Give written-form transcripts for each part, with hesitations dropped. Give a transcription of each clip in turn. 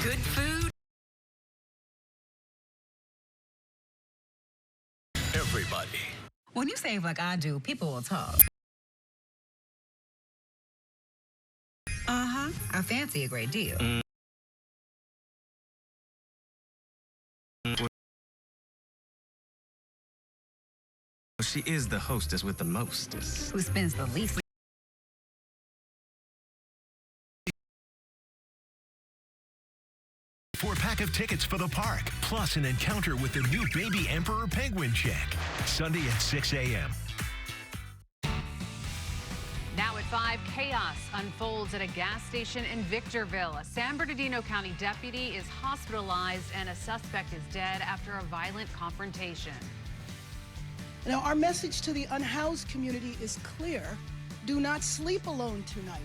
Good food. Everybody. When you save like I do, people will talk. I fancy a great deal. She is the hostess with the mostest. Who spends the least? 4-pack of tickets for the park, plus an encounter with the new baby emperor penguin chick. Sunday at 6 a.m. Now at 5, chaos unfolds at a gas station in Victorville. A San Bernardino County deputy is hospitalized and a suspect is dead after a violent confrontation. Now, our message to the unhoused community is clear. Do not sleep alone tonight.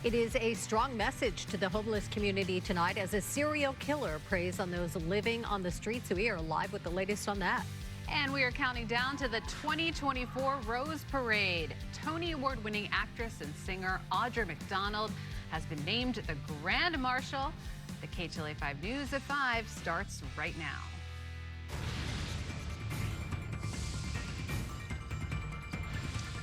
It is a strong message to the homeless community tonight as a serial killer preys on those living on the streets. We are live with the latest on that. And we are counting down to the 2024 Rose Parade. Tony Award-winning actress and singer Audra McDonald has been named the Grand Marshal. The KHLA 5 News at 5 starts right now.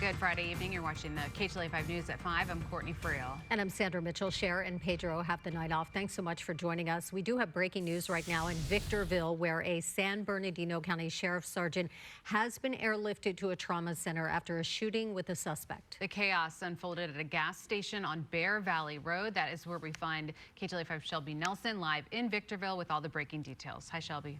Good Friday evening. You're watching the KHLA 5 News at 5. I'm Courtney Friel. And I'm Sandra Mitchell. Cher and Pedro have the night off. Thanks so much for joining us. We do have breaking news right now in Victorville, where a San Bernardino County Sheriff's Sergeant has been airlifted to a trauma center after a shooting with a suspect. The chaos unfolded at a gas station on Bear Valley Road. That is where we find KHLA 5 Shelby Nelson live in Victorville with all the breaking details. Hi, Shelby.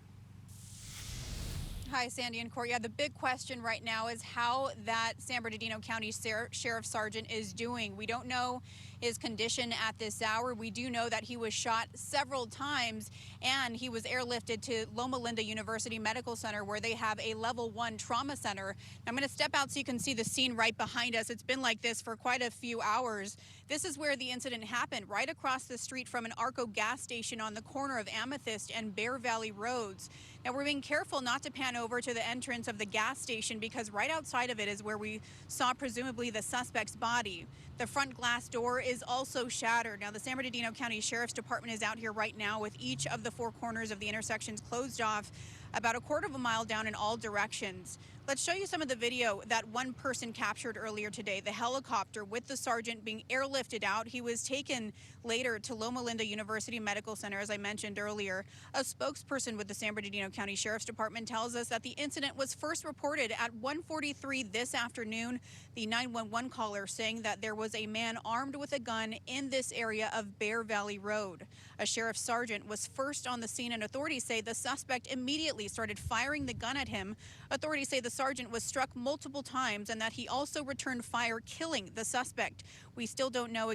Hi, Sandy and Court. Yeah, the big question right now is how that San Bernardino County Sheriff Sergeant is doing. We don't know his condition at this hour. We do know that he was shot several times and he was airlifted to Loma Linda University Medical Center, where they have a level 1 trauma center. I'm going to step out so you can see the scene right behind us. It's been like this for quite a few hours. This is where the incident happened, right across the street from an Arco gas station on the corner of Amethyst and Bear Valley Roads. Now, we're being careful not to pan over to the entrance of the gas station because right outside of it is where we saw presumably the suspect's body. The front glass door is also shattered. Now, the San Bernardino County Sheriff's Department is out here right now with each of the 4 corners of the intersections closed off about a quarter of a mile down in all directions. Let's show you some of the video that one person captured earlier today. The helicopter with the sergeant being airlifted out. He was taken later to Loma Linda University Medical Center, as I mentioned earlier. A spokesperson with the San Bernardino County Sheriff's Department tells us that the incident was first reported at 1:43 this afternoon. The 911 caller saying that there was a man armed with a gun in this area of Bear Valley Road. A sheriff's sergeant was first on the scene, and authorities say the suspect immediately started firing the gun at him. Authorities say the sergeant was struck multiple times and that he also returned fire, killing the suspect. We still don't know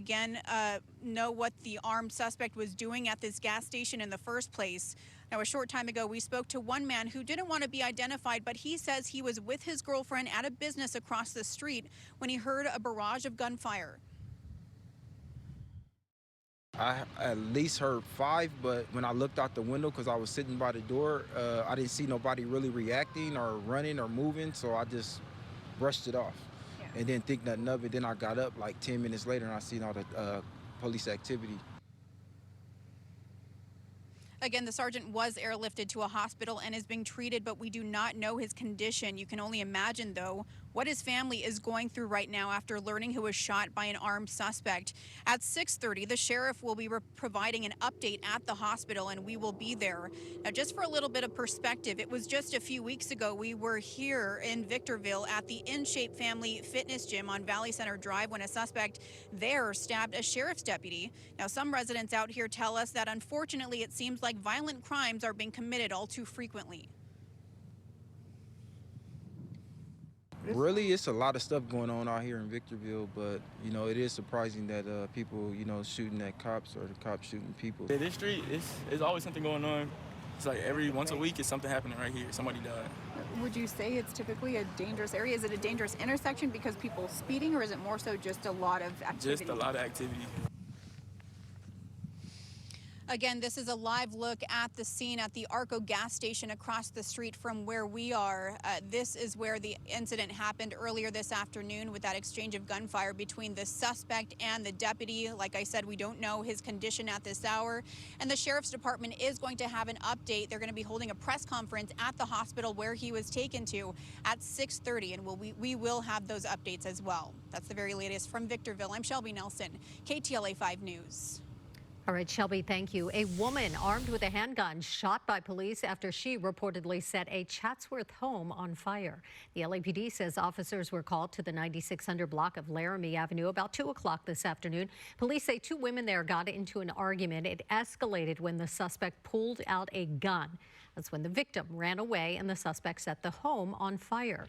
what the armed suspect was doing at this gas station in the first place. Now, a short time ago, we spoke to one man who didn't want to be identified, but he says he was with his girlfriend at a business across the street when he heard a barrage of gunfire. I at least heard 5, but when I looked out the window, because I was sitting by the door, I didn't see nobody really reacting or running or moving, so I just brushed it off and didn't think nothing of it. Then I got up like 10 minutes later and I seen all the police activity. Again, the sergeant was airlifted to a hospital and is being treated, but we do not know his condition. You can only imagine, though, what his family is going through right now after learning he was shot by an armed suspect. At 6:30, the sheriff will be providing an update at the hospital, and we will be there. Now, just for a little bit of perspective, it was just a few weeks ago we were here in Victorville at the InShape Family Fitness Gym on Valley Center Drive when a suspect there stabbed a sheriff's deputy. Now, some residents out here tell us that unfortunately it seems like violent crimes are being committed all too frequently. Really, it's a lot of stuff going on out here in Victorville, but, you know, it is surprising that people, you know, shooting at cops or the cops shooting people. This street, it's always something going on. It's like every once a week, it's something happening right here. Somebody died. Would you say it's typically a dangerous area? Is it a dangerous intersection because people speeding, or is it more so just a lot of activity? Just a lot of activity. Again, this is a live look at the scene at the Arco gas station across the street from where we are. This is where the incident happened earlier this afternoon with that exchange of gunfire between the suspect and the deputy. Like I said, we don't know his condition at this hour. And the sheriff's department is going to have an update. They're going to be holding a press conference at the hospital where he was taken to at 6:30, and we will have those updates as well. That's the very latest from Victorville. I'm Shelby Nelson, KTLA 5 News. All right, Shelby, thank you. A woman armed with a handgun shot by police after she reportedly set a Chatsworth home on fire. The LAPD says officers were called to the 9600 block of Laramie Avenue about 2 o'clock this afternoon. Police say two women there got into an argument. It escalated when the suspect pulled out a gun. That's when the victim ran away and the suspect set the home on fire.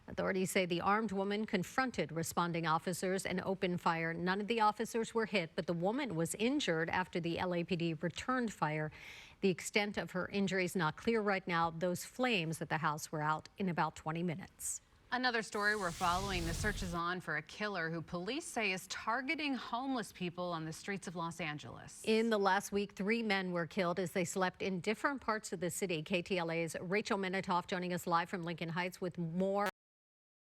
Authorities say the armed woman confronted responding officers and opened fire. None of the officers were hit, but the woman was injured after the LAPD returned fire. The extent of her injuries not clear right now. Those flames at the house were out in about 20 minutes. Another story we're following. The search is on for a killer who police say is targeting homeless people on the streets of Los Angeles. In the last week, 3 men were killed as they slept in different parts of the city. KTLA's Rachel Menitoff joining us live from Lincoln Heights with more.